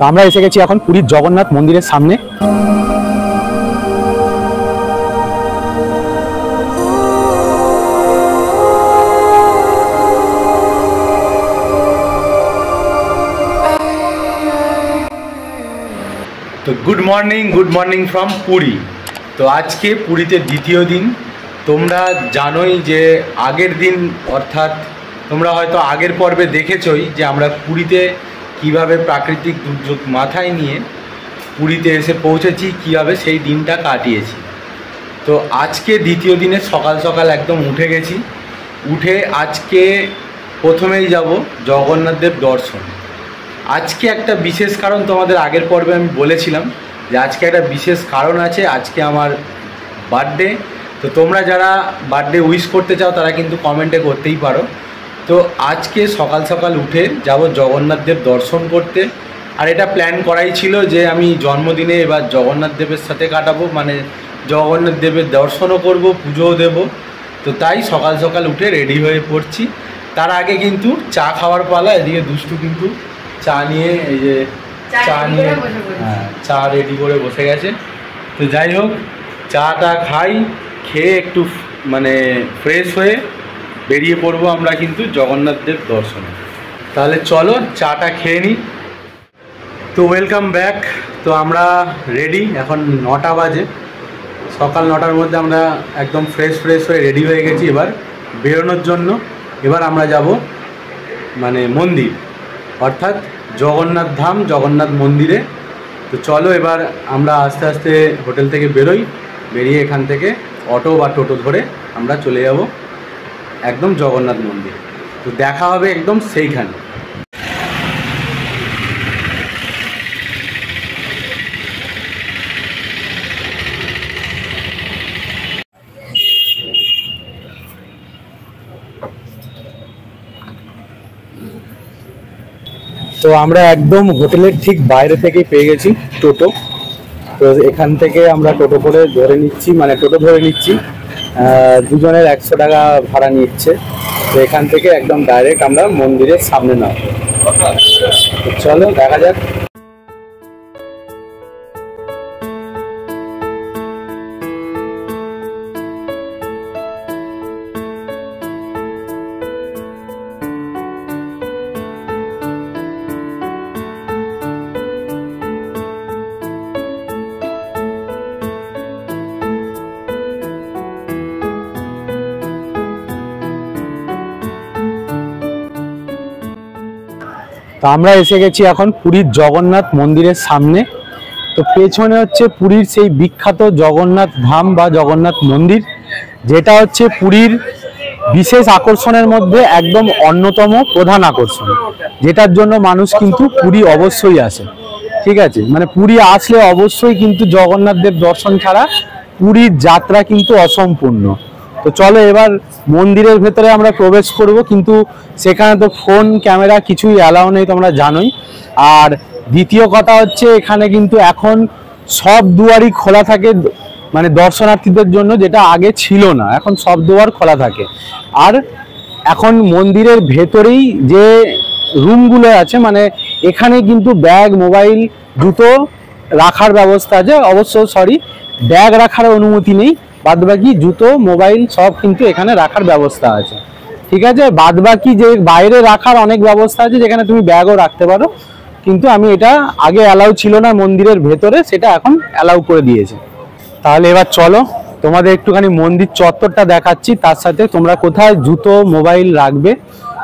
আমরা এসে গেছি এখন পুরীর জগন্নাথ মন্দিরের সামনে। তো গুড মর্নিং ফ্রম পুরী। তো আজকে পুরীতে দ্বিতীয় দিন। তোমরা জানোই যে আগের দিন, অর্থাৎ তোমরা হয়তো আগের পর্বে দেখেছই যে আমরা পুরীতে কিভাবে প্রাকৃতিক দুর্যোগ মাথায় নিয়ে পুরীতে এসে পৌঁছেছি, কিভাবে সেই দিনটা কাটিয়েছি। তো আজকে দ্বিতীয় দিনে সকাল সকাল একদম উঠে গেছি। উঠে আজকে প্রথমেই যাব জগন্নাথ দেব দর্শন। আজকে একটা বিশেষ কারণ, তোমাদের আগের পর্বে আমি বলেছিলাম যে আজকে একটা বিশেষ কারণ আছে। আজকে আমার বার্থডে। তো তোমরা যারা বার্থডে উইশ করতে চাও তারা কিন্তু কমেন্টে করতেই পারো। তো আজকে সকাল সকাল উঠে যাব জগন্নাথ দেব দর্শন করতে। আর এটা প্ল্যান করাই ছিল যে আমি জন্মদিনে এবার জগন্নাথ দেবের সাথে কাটাবো, মানে জগন্নাথ দেবের দর্শনও করব, পুজোও দেব। তো তাই সকাল সকাল উঠে রেডি হয়ে পড়ছি। তার আগে কিন্তু চা খাওয়ার পালা। এদিকে দুষ্টু কিন্তু চা নিয়ে, এই যে চা নিয়ে, হ্যাঁ, চা রেডি করে বসে গেছে। তো যাই হোক, চাটা খাই, খেয়ে একটু মানে ফ্রেশ হয়ে বেরিয়ে পড়বো আমরা কিন্তু জগন্নাথ দেব দর্শনে। তাহলে চলো চাটা খেয়ে নিই। তো ওয়েলকাম ব্যাক। তো আমরা রেডি, এখন 9টা বাজে, সকাল 9টার মধ্যে আমরা একদম ফ্রেশ হয়ে রেডি হয়ে গেছি এবার বেরোনোর জন্য। এবার আমরা যাব মানে মন্দির, অর্থাৎ জগন্নাথ ধাম, জগন্নাথ মন্দিরে। তো চলো এবার আমরা আস্তে আস্তে হোটেল থেকে বেরোই। বেরিয়ে এখান থেকে অটো বা টোটো ধরে আমরা চলে যাব একদম জগন্নাথ মন্দির। তো দেখা হবে একদম সেইখানে। তো আমরা একদম হোটেলের ঠিক বাইরে থেকে পেয়ে গেছি টোটো। তো এখান থেকে আমরা টোটো করে ধরে নিচ্ছি, মানে টোটো ধরে নিচ্ছি। দুজনের 100 টাকা ভাড়া নিচ্ছে। তো এখান থেকে একদম ডাইরেক্ট আমরা মন্দিরের সামনে নামবো। চলো দেখা যাক। তো আমরা এসে গেছি এখন পুরীর জগন্নাথ মন্দিরের সামনে। তো পেছনে হচ্ছে পুরীর সেই বিখ্যাত জগন্নাথ ধাম বা জগন্নাথ মন্দির, যেটা হচ্ছে পুরীর বিশেষ আকর্ষণের মধ্যে একদম অন্যতম প্রধান আকর্ষণ, যেটার জন্য মানুষ কিন্তু পুরী অবশ্যই আসে। ঠিক আছে, মানে পুরী আসলে অবশ্যই কিন্তু জগন্নাথ দেব দর্শন ছাড়া পুরীর যাত্রা কিন্তু অসম্পূর্ণ। তো চলো এবার মন্দিরের ভেতরে আমরা প্রবেশ করব, কিন্তু সেখানে তো ফোন ক্যামেরা কিছুই অ্যালাউ নেই, তোমরা জানোই। আর দ্বিতীয় কথা হচ্ছে এখানে কিন্তু এখন সব দুয়ারই খোলা থাকে, মানে দর্শনার্থীদের জন্য, যেটা আগে ছিল না। এখন সব দুয়ার খোলা থাকে। আর এখন মন্দিরের ভেতরেই যে রুমগুলো আছে, মানে এখানে কিন্তু ব্যাগ, মোবাইল, জুতো রাখার ব্যবস্থা আছে। অবশ্য ব্যাগ রাখার অনুমতি নেই, বাদবাকি জুতো, মোবাইল সব কিন্তু এখানে রাখার ব্যবস্থা আছে। ঠিক আছে, বাদবাকি যে বাইরে রাখার অনেক ব্যবস্থা আছে, যেখানে তুমি ব্যাগও রাখতে পারো, কিন্তু আমি এটা আগে অ্যালাউ ছিল না মন্দিরের ভেতরে, সেটা এখন অ্যালাউ করে দিয়েছে। তাহলে এবার চলো তোমাদের একটুখানি মন্দির চত্বরটা দেখাচ্ছি, তার সাথে তোমরা কোথায় জুতো, মোবাইল রাখবে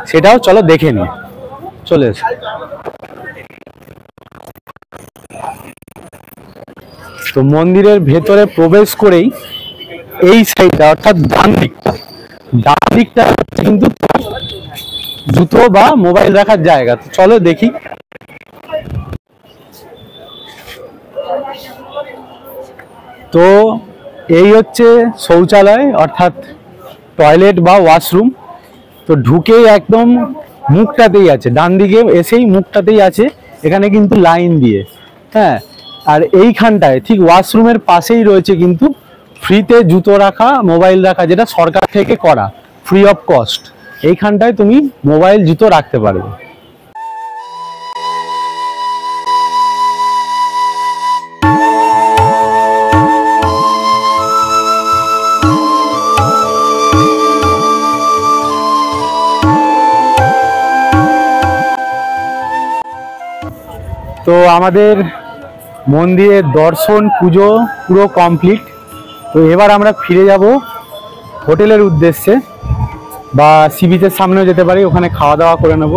সেটাও চলো দেখে নিই। চলে এসো। তো মন্দিরের ভেতরে প্রবেশ করেই এই সাইডটা, অর্থাৎ ডান দিকটা কিন্তু জুতো বা মোবাইল রাখার জায়গা। তো চলো দেখি। তো এই হচ্ছে শৌচালয়, অর্থাৎ টয়লেট বা ওয়াশরুম। তো ঢুকেই একদম মুখটাতেই আছে, ডান দিকে এসেই মুখটাতেই আছে, এখানে কিন্তু লাইন দিয়ে। হ্যাঁ, আর এইখানটায় ঠিক ওয়াশরুমের পাশেই রয়েছে কিন্তু ফ্রিতে জুতো রাখা, মোবাইল রাখা, যেটা সরকার থেকে করা, ফ্রি অফ কস্ট। এইখানটায় তুমি মোবাইল জুতো রাখতে পারবে। তো আমাদের মন্দিরের দর্শন পুজো পুরো কমপ্লিট। তো এবার আমরা ফিরে যাব হোটেলের উদ্দেশ্যে, বা সি বিচের সামনেও যেতে পারি, ওখানে খাওয়া দাওয়া করে নেব।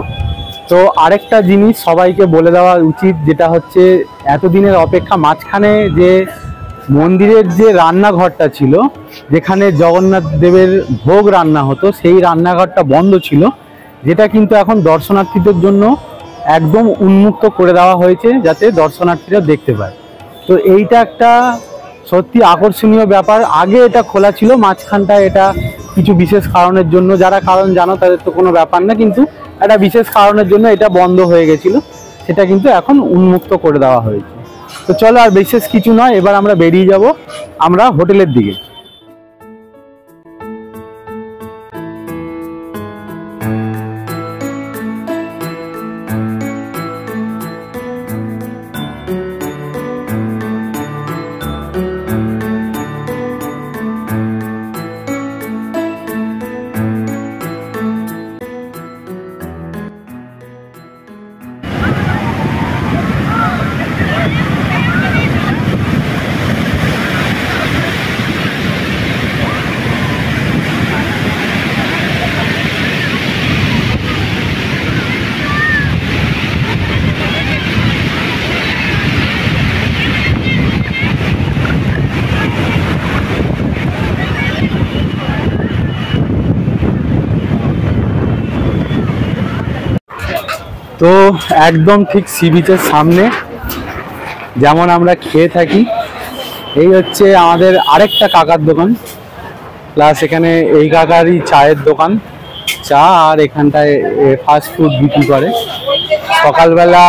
তো আরেকটা জিনিস সবাইকে বলে দেওয়া উচিত, যেটা হচ্ছে এতদিনের অপেক্ষা মাঝখানে যে মন্দিরের যে রান্নাঘরটা ছিল, যেখানে জগন্নাথ দেবের ভোগ রান্না হতো, সেই রান্নাঘরটা বন্ধ ছিল, যেটা কিন্তু এখন দর্শনার্থীদের জন্য একদম উন্মুক্ত করে দেওয়া হয়েছে, যাতে দর্শনার্থীরা দেখতে পায়। তো এইটা একটা সত্যি আকর্ষণীয় ব্যাপার। আগে এটা খোলা ছিল, মাঝখানটায় এটা কিছু বিশেষ কারণের জন্য, যারা কারণ জানো তাদের তো কোনো ব্যাপার না, কিন্তু একটা বিশেষ কারণের জন্য এটা বন্ধ হয়ে গেছিল, সেটা কিন্তু এখন উন্মুক্ত করে দেওয়া হয়েছে। তো চলো, আর বিশেষ কিছু নয়, এবার আমরা বেরিয়ে যাব আমরা হোটেলের দিকে। তো একদম ঠিক সি বিচের সামনে যেমন আমরা খেয়ে থাকি, এই হচ্ছে আমাদের আরেকটা কাকার দোকান, প্লাস এখানে এই কাকারই চায়ের দোকান, চা আর এখানটায় ফাস্ট ফুড বিক্রি করে। সকালবেলা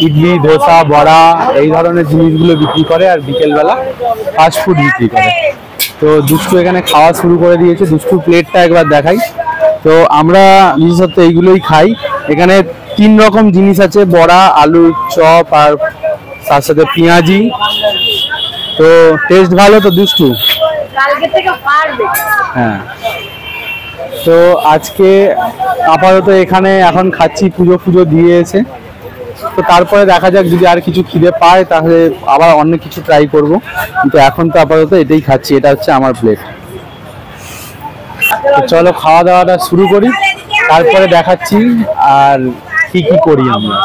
ইডলি, ধোসা, বড়া এই ধরনের জিনিসগুলো বিক্রি করে, আর বিকেলবেলা ফাস্ট ফুড বিক্রি করে। তো দুষ্টু এখানে খাওয়া শুরু করে দিয়েছে। দুষ্টু প্লেটটা একবার দেখাই। তো আমরা বিশেষত এইগুলোই খাই। এখানে 3 রকম জিনিস আছে, বড়া, আলুর চপ আর তার সাথে পেঁয়াজি। তো টেস্ট ভালো তো দুষ্টু? হ্যাঁ। তো আজকে আপাতত এখানে এখন খাচ্ছি, পুজো দিয়ে এসে। তো তারপরে দেখা যাক, যদি আর কিছু খিদে পায় তাহলে আবার অন্য কিছু ট্রাই করব, কিন্তু এখন তো আপাতত এটাই খাচ্ছি। এটা হচ্ছে আমার প্লেট। তো চলো খাওয়া দাওয়াটা শুরু করি, তারপরে দেখাচ্ছি আর কি কি করি আমরা।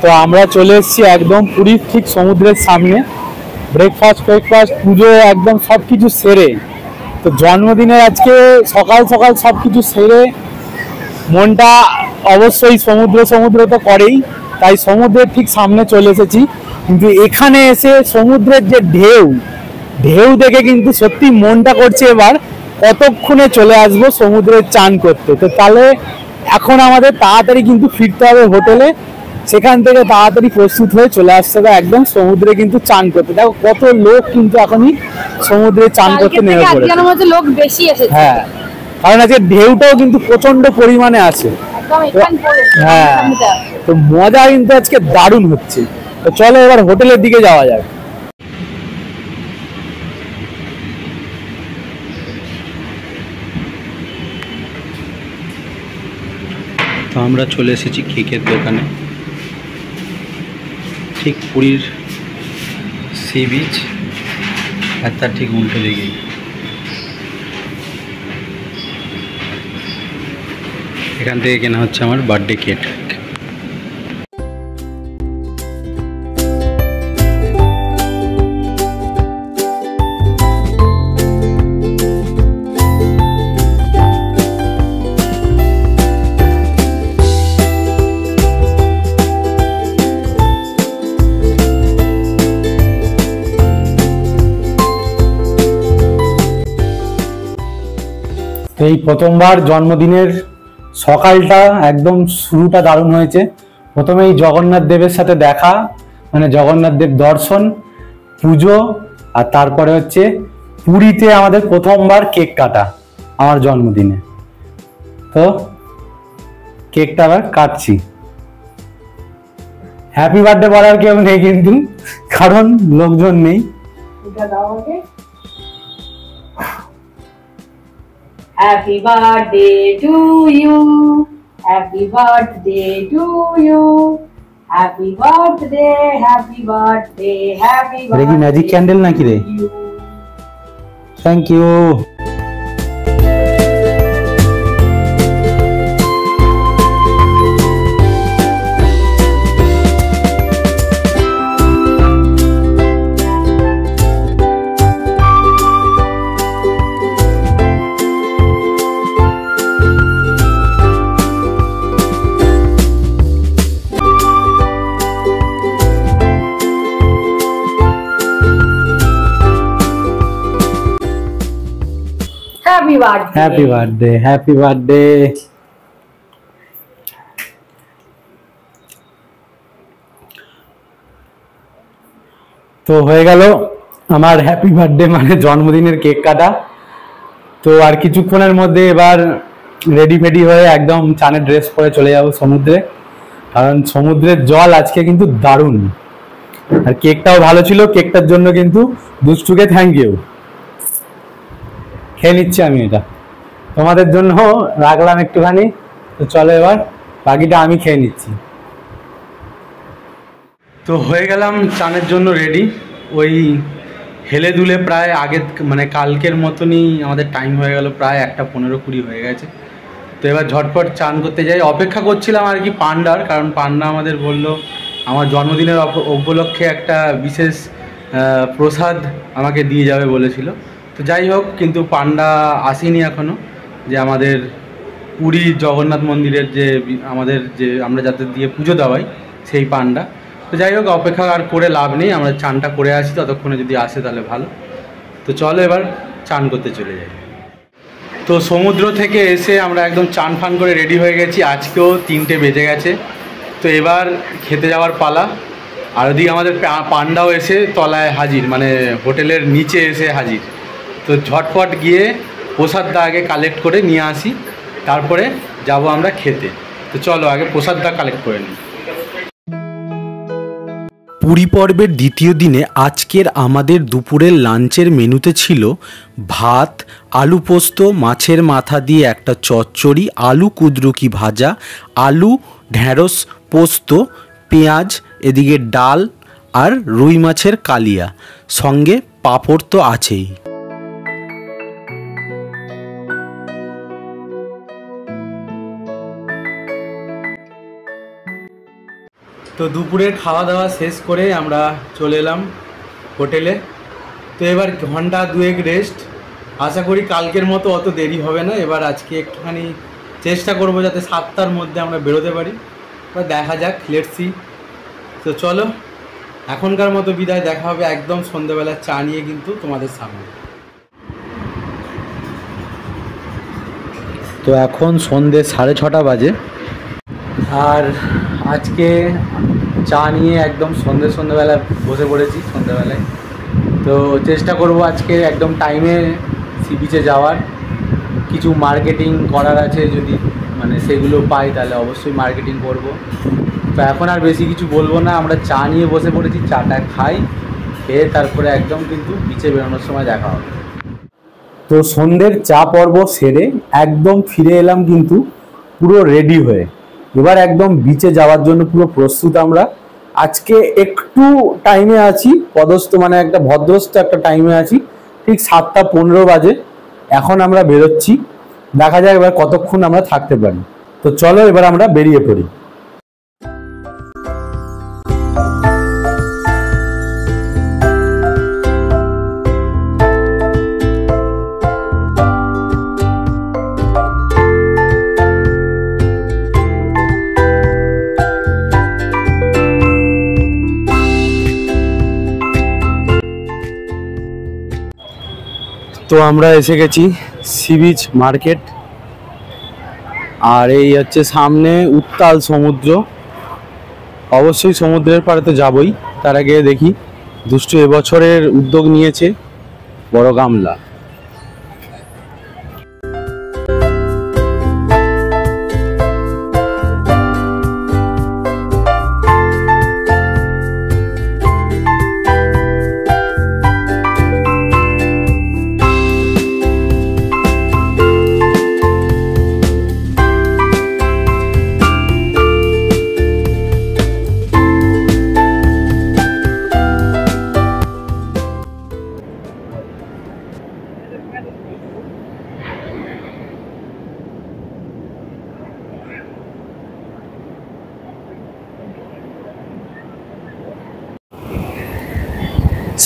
তো আমরা চলে এসেছি একদম পুরীর ঠিক সমুদ্রের সামনে। ব্রেকফাস্ট পুজো একদম সব কিছু সেরে, তো জন্মদিনের আজকে সকাল সকাল সব কিছু সেরে মনটা অবশ্যই সমুদ্র তো করেই, তাই সমুদ্রের ঠিক সামনে চলে এসেছি। কিন্তু এখানে এসে সমুদ্রের যে ঢেউ দেখে কিন্তু সত্যি মনটা করছে এবার কতক্ষণে চলে আসবো সমুদ্রের চান করতে। তো তাহলে এখন আমাদের তাড়াতাড়ি কিন্তু ফিরতে হবে হোটেলে, সেখান থেকে তাড়াতাড়ি প্রস্তুত হয়ে চলে আসতে হবে একদম সমুদ্রে কিন্তু চান করতে। দেখো কত লোক কিন্তু এখনই সমুদ্রে চান করতে নেমে পড়েছে, লোক বেশি এসেছে। হ্যাঁ, কারণ আজকে ঢেউটাও কিন্তু প্রচন্ড পরিমাণে আছে। হ্যাঁ, তো মজা কিন্তু আজকে দারুণ হচ্ছে। তো চলো এবার হোটেলের দিকে যাওয়া যাক। তো আমরা চলে এসেছি কেকের দোকানে, ঠিক পুরীর সি বিচ আর তার ঠিক উল্টো দিকেই। এখান থেকে কেনা হচ্ছে আমার বার্থডে কেক। এই প্রথমবার জন্মদিনের সকালটা একদম শুরুটা দারুণ হয়েছে। প্রথমেই জগন্নাথ দেবের সাথে দেখা, মানে জগন্নাথ দেব দর্শন, পুজো, আর তারপরে হচ্ছে পুরীতে আমাদের প্রথমবার কেক কাটা আমার জন্মদিনে। তো কেকটা আবার কাটছি। হ্যাপি বার্থডে বলার কেউ নেই কিন্তু, কারণ লোকজন নেই। Happy birthday to you. Happy birthday to you. Happy birthday, happy birthday, happy birthday. এটা কি ম্যাজিক ক্যান্ডেল নাকি রে? Thank you. Happy birthday. Happy birthday, happy birthday. তো হয়ে গেল আমার হ্যাপি বার্থডে মানে জন্মদিনের কেক কাটা। তো আর কিছুক্ষণের মধ্যে এবার রেডি ফেডি হয়ে একদম চানের ড্রেস পরে চলে যাবো সমুদ্রে, কারণ সমুদ্রের জল আজকে কিন্তু দারুণ। আর কেকটাও ভালো ছিল, কেকটার জন্য কিন্তু দুষ্টুকে থ্যাংক ইউ। খেয়ে নিচ্ছি আমি, এটা তোমাদের জন্য রাখলাম একটুখানি। তো চলো এবার বাকিটা আমি খেয়ে নিচ্ছি। তো হয়ে গেলাম চানের জন্য রেডি। ওই হেলে দুলে প্রায় আগের মানে কালকের মতনই আমাদের টাইম হয়ে গেল, প্রায় 1:15-20 হয়ে গেছে। তো এবার ঝটপট চান করতে যাই। অপেক্ষা করছিলাম আর কি পান্ডার, কারণ পান্ডা আমাদের বলল আমার জন্মদিনের উপলক্ষে একটা বিশেষ প্রসাদ আমাকে দিয়ে যাবে বলেছিল। তো যাই হোক, কিন্তু পান্ডা আসেনি এখনও, যে আমাদের পুরী জগন্নাথ মন্দিরের যে আমাদের যে আমরা যাতে দিয়ে পুজো দেওয়াই সেই পান্ডা। তো যাই হোক, অপেক্ষা আর করে লাভ নেই, আমরা চানটা করে আসি, ততক্ষণে যদি আসে তাহলে ভালো। তো চলো এবার চান করতে চলে যাই। তো সমুদ্র থেকে এসে আমরা একদম চান ফান করে রেডি হয়ে গেছি। আজকেও 3টে বেজে গেছে। তো এবার খেতে যাওয়ার পালা। আর ওদিকে আমাদের পান্ডাও এসে তলায় হাজির, মানে হোটেলের নিচে এসে হাজির। তো ঝটপট গিয়ে প্রসাদটা আগে কালেক্ট করে নিয়ে আসি, তারপরে যাব আমরা খেতে। তো চলো আগে প্রসাদটা কালেক্ট করে নিই। পুরী পর্বের দ্বিতীয় দিনে আজকের আমাদের দুপুরের লাঞ্চের মেনুতে ছিল ভাত, আলু পোস্ত, মাছের মাথা দিয়ে একটা চচ্চড়ি, আলু কুদরুকি ভাজা, আলু ঢ্যাঁড়স পোস্ত, পেঁয়াজ, এদিকে ডাল আর রুই মাছের কালিয়া, সঙ্গে পাঁপড় তো আছেই। তো দুপুরের খাওয়া দাওয়া শেষ করে আমরা চলে এলাম হোটেলে। তো এবার ঘন্টা 2 রেস্ট। আশা করি কালকের মতো অত দেরি হবে না। এবার আজকে একটুখানি চেষ্টা করব যাতে 7টার মধ্যে আমরা বেরোতে পারি। এবার দেখা যাক, লেটস সি। তো চলো এখনকার মতো বিদায়, দেখা হবে একদম সন্ধ্যেবেলা চা নিয়ে কিন্তু তোমাদের সামনে। তো এখন সন্ধ্যে 6:30 বাজে, আর আজকে চা নিয়ে একদম সন্ধ্যেবেলা বসে পড়েছি সন্ধ্যেবেলায়। তো চেষ্টা করব আজকে একদম টাইমে সি বিচে যাওয়ার। কিছু মার্কেটিং করার আছে, যদি মানে সেগুলো পাই তাহলে অবশ্যই মার্কেটিং করব। তো এখন আর বেশি কিছু বলবো না, আমরা চা নিয়ে বসে পড়েছি, চাটা খাই, খেয়ে তারপরে একদম কিন্তু বিচে বেরোনোর সময় দেখা হবে। তো সন্ধ্যের চা পর্ব সেরে একদম ফিরে এলাম কিন্তু পুরো রেডি হয়ে। এবার একদম বিচে যাওয়ার জন্য পুরো প্রস্তুত আমরা। আজকে একটু টাইমে আছি, পদস্থ মানে একটা ভদ্রস্থ একটা টাইমে আছি। ঠিক 7:15 বাজে এখন আমরা বেরোচ্ছি। দেখা যাক এবার কতক্ষণ আমরা থাকতে পারি। তো চলো এবার আমরা বেরিয়ে পড়ি। তো আমরা এসে গেছি সি বিচ মার্কেট। আর এই হচ্ছে সামনে উত্তাল সমুদ্র। অবশ্যই সমুদ্রের পাড়ে তো যাবই, তার আগে দেখি দুষ্টু এবছরের উদ্যোগ নিয়েছে বড় গামলা।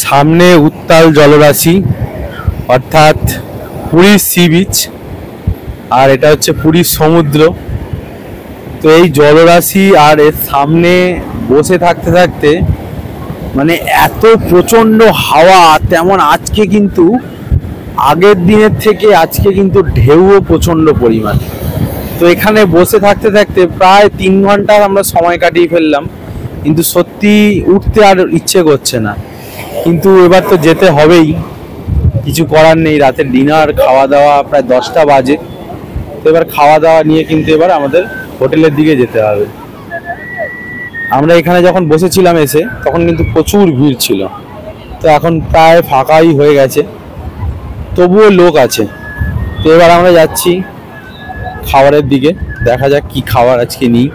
সামনে উত্তাল জলরাশি অর্থাৎ পুরীর সি বিচ, আর এটা হচ্ছে পুরীর সমুদ্র। তো এই জলরাশি আর এর সামনে বসে থাকতে থাকতে মানে এত প্রচণ্ড হাওয়া, তেমন আজকে কিন্তু আগের দিনের থেকে আজকে কিন্তু ঢেউও প্রচণ্ড পরিমাণ। তো এখানে বসে থাকতে থাকতে প্রায় 3 ঘন্টা আমরা সময় কাটিয়ে ফেললাম, কিন্তু সত্যি উঠতে আর ইচ্ছে করছে না। কিন্তু এবার তো যেতে হবেই, কিছু করার নেই। রাতের ডিনার খাওয়া দাওয়া প্রায় 10টা বাজে। তো এবার খাওয়া দাওয়া নিয়ে কিন্তু এবার আমাদের হোটেলের দিকে যেতে হবে। আমরা এখানে যখন বসেছিলাম এসে তখন কিন্তু প্রচুর ভিড় ছিল, তো এখন প্রায় ফাঁকাই হয়ে গেছে, তবুও লোক আছে। তো এবার আমরা যাচ্ছি খাবারের দিকে, দেখা যাক কি খাবার আজকে নিই।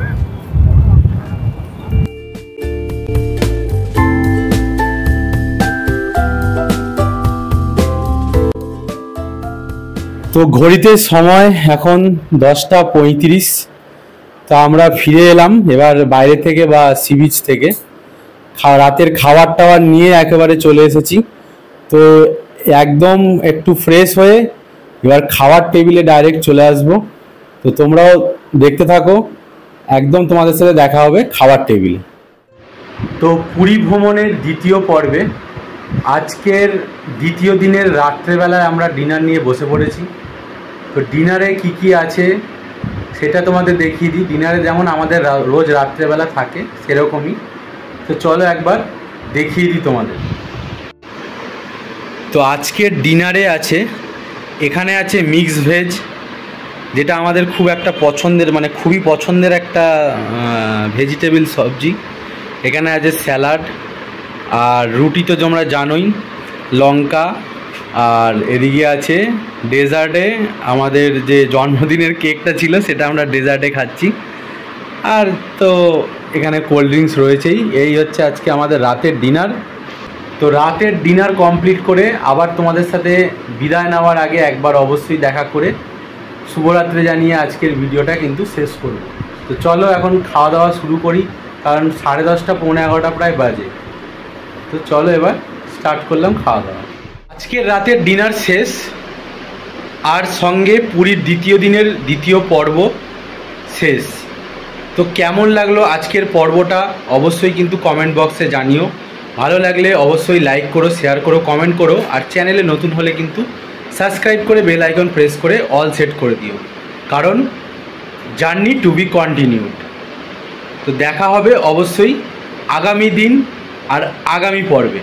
তো ঘড়িতে সময় এখন 10টা 35। তো আমরা ফিরে এলাম এবার বাইরে থেকে বা সি বিচ থেকে। রাতের খাবার টাবার নিয়ে একেবারে চলে এসেছি। তো একদম একটু ফ্রেশ হয়ে এবার খাবার টেবিলে ডাইরেক্ট চলে আসবো। তো তোমরাও দেখতে থাকো, একদম তোমাদের সাথে দেখা হবে খাবার টেবিলে। তো পুরী ভ্রমণের দ্বিতীয় পর্বে আজকের দ্বিতীয় দিনের রাত্রেবেলায় আমরা ডিনার নিয়ে বসে পড়েছি। তো ডিনারে কি কি আছে সেটা তোমাদের দেখিয়ে দিই। ডিনারে যেমন আমাদের রোজ রাত্রেবেলা থাকে সেরকমই। তো চলো একবার দেখিয়ে দিই তোমাদের। তো আজকের ডিনারে আছে, এখানে আছে মিক্স ভেজ, যেটা আমাদের খুব একটা পছন্দের, মানে খুবই পছন্দের একটা ভেজিটেবল সবজি। এখানে আছে স্যালাড, আর রুটি তো তোমরা জানোই, লঙ্কা, আর এদিকে আছে ডেজার্টে আমাদের যে জন্মদিনের কেকটা ছিল সেটা আমরা ডেজার্টে খাচ্ছি। আর তো এখানে কোল্ড ড্রিঙ্কস রয়েছেই। এই হচ্ছে আজকে আমাদের রাতের ডিনার। তো রাতের ডিনার কমপ্লিট করে আবার তোমাদের সাথে বিদায় নেওয়ার আগে একবার অবশ্যই দেখা করে শুভরাত্রি জানিয়ে আজকের ভিডিওটা কিন্তু শেষ করব। তো চলো এখন খাওয়া দাওয়া শুরু করি, কারণ 10:30 পৌনে 11টা প্রায় বাজে। তো চলো এবার স্টার্ট করলাম খাওয়া দাওয়া। আজকের রাতের ডিনার শেষ, আর সঙ্গে পুরীর দ্বিতীয় দিনের দ্বিতীয় পর্ব শেষ। তো কেমন লাগলো আজকের পর্বটা অবশ্যই কিন্তু কমেন্ট বক্সে জানিও। ভালো লাগলে অবশ্যই লাইক করো, শেয়ার করো, কমেন্ট করো, আর চ্যানেলে নতুন হলে কিন্তু সাবস্ক্রাইব করে বেল আইকন প্রেস করে অল সেট করে দিও, কারণ জার্নি টু বি কন্টিনিউড। তো দেখা হবে অবশ্যই আগামী দিন আর আগামী পর্বে।